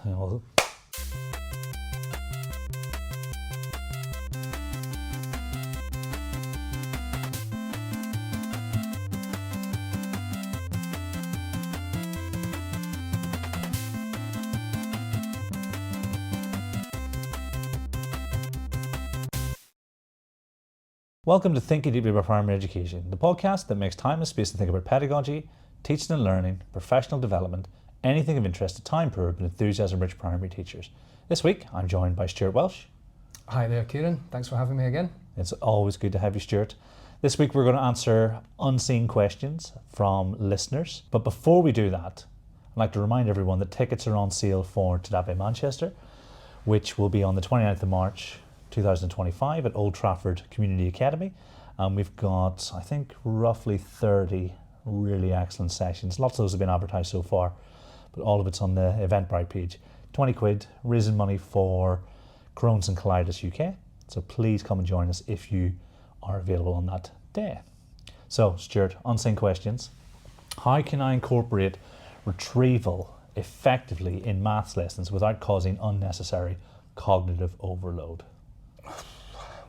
Well, welcome to Thinking Deeply About Primary Education, the podcast that makes time and space to think about pedagogy, teaching and learning, professional development, anything of interest to time-poor but enthusiasm-rich primary teachers. This week, I'm joined by Stuart Welsh. Hi there, Kieran. Thanks for having me again. It's always good to have you, Stuart. This week, we're going to answer unseen questions from listeners. But before we do that, I'd like to remind everyone that tickets are on sale for Tadabe Manchester, which will be on the 29th of March 2025 at Old Trafford Community Academy. And we've got, I think, roughly 30 really excellent sessions. Lots of those have been advertised so far, but all of it's on the Eventbrite page. 20 quid, raising money for Crohn's and Colitis UK. So please come and join us if you are available on that day. So, Stuart, unseen questions. How can I incorporate retrieval effectively in maths lessons without causing unnecessary cognitive overload?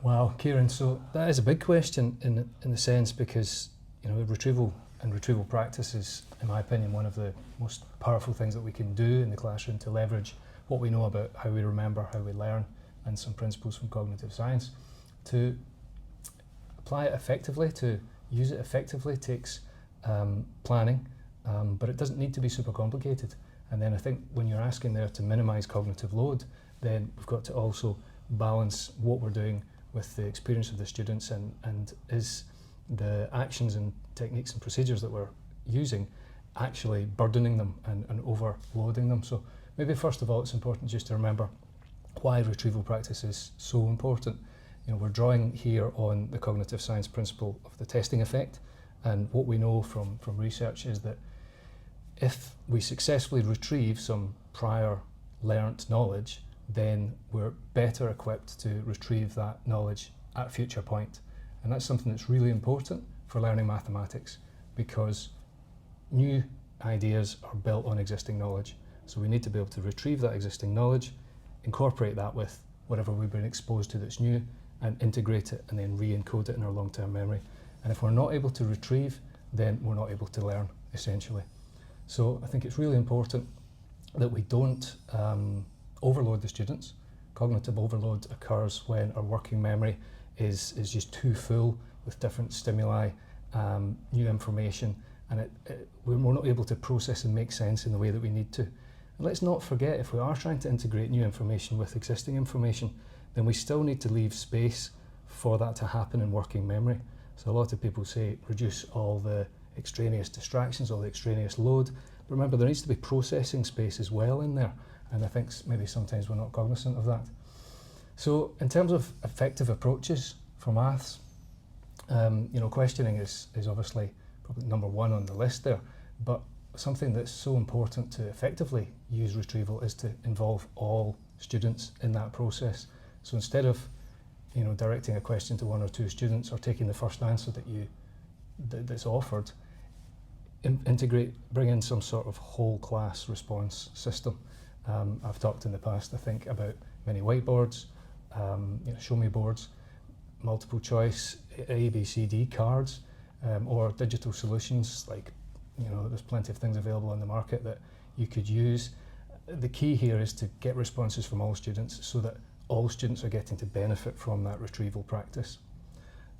Wow, Kieran, so that is a big question in the sense because, you know, retrieval practice is, in my opinion, one of the most powerful things that we can do in the classroom to leverage what we know about how we remember, how we learn, and some principles from cognitive science. To apply it effectively, to use it effectively takes planning, but it doesn't need to be super complicated. And then I think when you're asking there to minimize cognitive load, then we've got to also balance what we're doing with the experience of the students and is the actions and techniques and procedures that we're using actually burdening them and overloading them. So maybe first of all, it's important just to remember why retrieval practice is so important. You know, we're drawing here on the cognitive science principle of the testing effect, and what we know from research is that if we successfully retrieve some prior learnt knowledge, then we're better equipped to retrieve that knowledge at a future point. And that's something that's really important for learning mathematics because new ideas are built on existing knowledge. So we need to be able to retrieve that existing knowledge, incorporate that with whatever we've been exposed to that's new, and integrate it and then re-encode it in our long-term memory. And if we're not able to retrieve, then we're not able to learn, essentially. So I think it's really important that we don't overload the students. Cognitive overload occurs when our working memory is just too full with different stimuli, new information, and we're not able to process and make sense in the way that we need to. And let's not forget, if we are trying to integrate new information with existing information, then we still need to leave space for that to happen in working memory. So a lot of people say reduce all the extraneous distractions, all the extraneous load. But remember, there needs to be processing space as well in there. And I think maybe sometimes we're not cognizant of that. So in terms of effective approaches for maths, you know, questioning is obviously probably number one on the list there, but something that's so important to effectively use retrieval is to involve all students in that process. So instead of, you know, directing a question to one or two students or taking the first answer that's offered, bring in some sort of whole class response system. I've talked in the past, I think, about many whiteboards, you know, show me boards, multiple choice, A, B, C, D cards, or digital solutions like, you know, there's plenty of things available on the market that you could use. The key here is to get responses from all students so that all students are getting to benefit from that retrieval practice.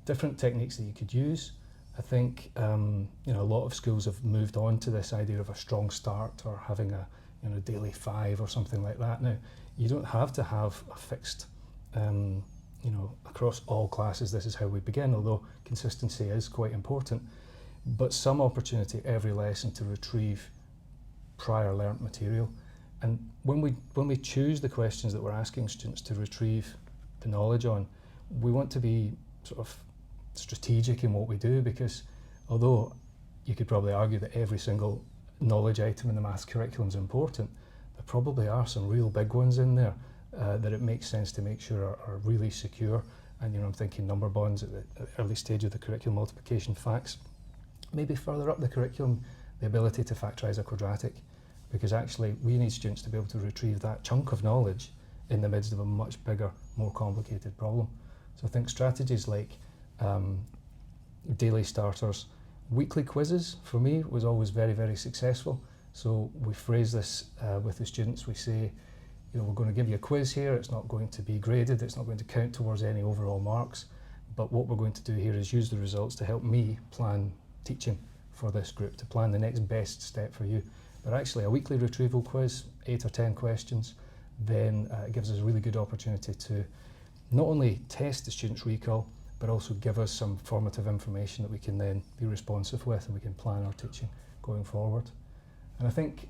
Different techniques that you could use. I think, you know, a lot of schools have moved on to this idea of a strong start or having a, you know, daily 5 or something like that. Now, you don't have to have a fixed, you know, across all classes, this is how we begin, although consistency is quite important. But some opportunity every lesson to retrieve prior learnt material. And when we choose the questions that we're asking students to retrieve the knowledge on, we want to be sort of strategic in what we do, because although you could probably argue that every single knowledge item in the maths curriculum is important, there probably are some real big ones in there that it makes sense to make sure are really secure. And, you know, I'm thinking number bonds at the early stage of the curriculum, multiplication, facts. Maybe further up the curriculum, the ability to factorise a quadratic. because actually we need students to be able to retrieve that chunk of knowledge in the midst of a much bigger, more complicated problem. So I think strategies like daily starters, weekly quizzes for me was always very, very successful. So we phrase this with the students, we say, we're going to give you a quiz here, it's not going to be graded, it's not going to count towards any overall marks, but what we're going to do here is use the results to help me plan teaching for this group, to plan the next best step for you. But actually a weekly retrieval quiz, 8 or 10 questions, then it gives us a really good opportunity to not only test the students' recall, but also give us some formative information that we can then be responsive with, and we can plan our teaching going forward. And I think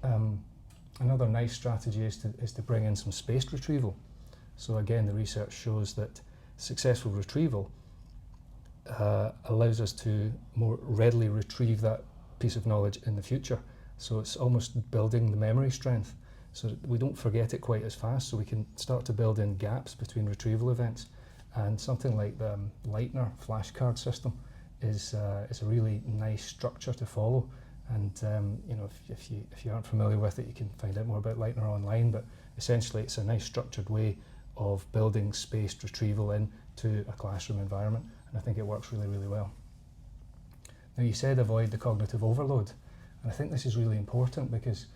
another nice strategy is to bring in some spaced retrieval. So again, the research shows that successful retrieval allows us to more readily retrieve that piece of knowledge in the future. So it's almost building the memory strength, so that we don't forget it quite as fast, so we can start to build in gaps between retrieval events. And something like the Leitner flashcard system is a really nice structure to follow. And if you aren't familiar with it, you can find out more about Leitner online, but essentially it's a nice structured way of building spaced retrieval into a classroom environment, and I think it works really, really well. Now, you said avoid the cognitive overload, and I think this is really important because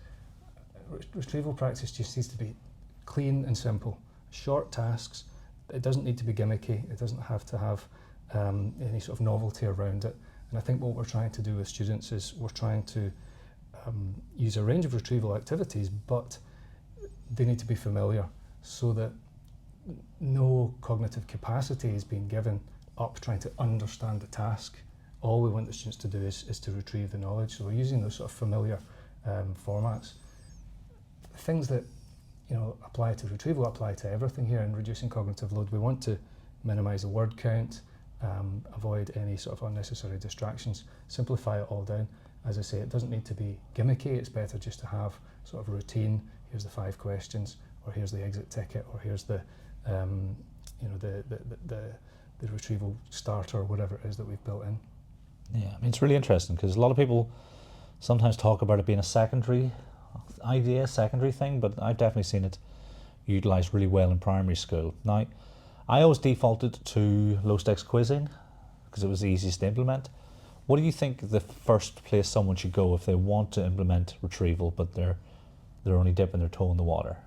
retrieval practice just needs to be clean and simple, short tasks. It doesn't need to be gimmicky, it doesn't have to have any sort of novelty around it. And I think what we're trying to do with students is we're trying to use a range of retrieval activities, but they need to be familiar so that no cognitive capacity is being given up trying to understand the task. All we want the students to do is to retrieve the knowledge. So we're using those sort of familiar formats. Things that apply to retrieval apply to everything here in reducing cognitive load. We want to minimise the word count, avoid any sort of unnecessary distractions, simplify it all down. As I say, it doesn't need to be gimmicky, it's better just to have sort of a routine. Here's the 5 questions, or here's the exit ticket, or here's the retrieval starter, or whatever it is that we've built in. Yeah, I mean, it's really interesting because a lot of people sometimes talk about it being a secondary idea, secondary thing, but I've definitely seen it utilised really well in primary school. Now, I always defaulted to low stakes quizzing because it was the easiest to implement. What do you think the first place someone should go if they want to implement retrieval, but they're only dipping their toe in the water?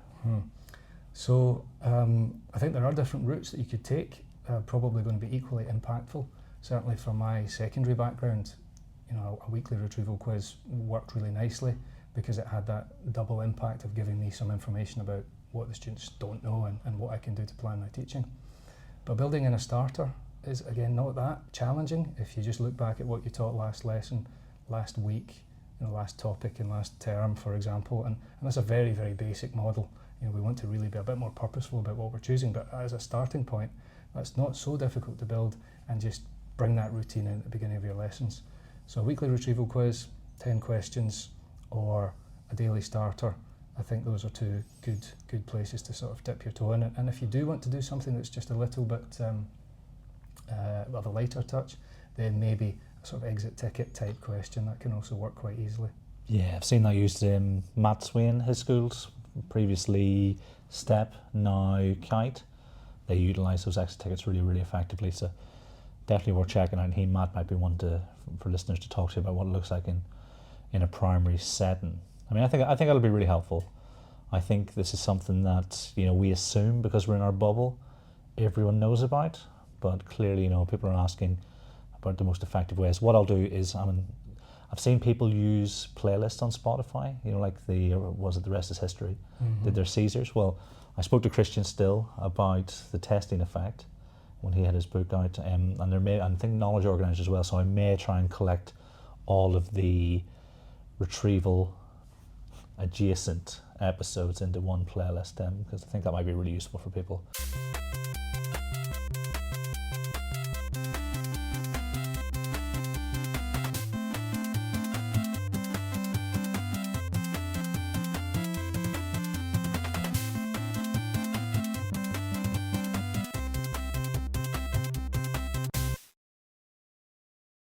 So I think there are different routes that you could take, probably going to be equally impactful. Certainly from my secondary background, a weekly retrieval quiz worked really nicely because it had that double impact of giving me some information about what the students don't know and what I can do to plan my teaching. But building in a starter is, again, not that challenging if you just look back at what you taught last lesson, last week, last topic and last term, for example, and that's a very, very basic model. We want to really be a bit more purposeful about what we're choosing, but as a starting point, that's not so difficult to build, and just bring that routine in at the beginning of your lessons. So a weekly retrieval quiz, 10 questions, or a daily starter, I think those are two good places to sort of dip your toe in it. And if you do want to do something that's just a little bit of a lighter touch, then maybe a sort of exit ticket type question, that can also work quite easily. Yeah, I've seen that used in Matt Swain, his schools, previously STEP, now Kite. They utilise those exit tickets really, really effectively, so definitely worth checking out. And Matt might be one for listeners to talk to about what it looks like in a primary setting. I mean, I think it'll be really helpful. I think this is something that we assume because we're in our bubble, everyone knows about, but clearly people are asking about the most effective ways. What I'll do is, I've seen people use playlists on Spotify. Like the Rest is History, did their Caesars. Well, I spoke to Christian Still about the testing effect when he had his book out, and I think Knowledge Organizer as well. So I may try and collect all of the retrieval adjacent episodes into one playlist, because I think that might be really useful for people.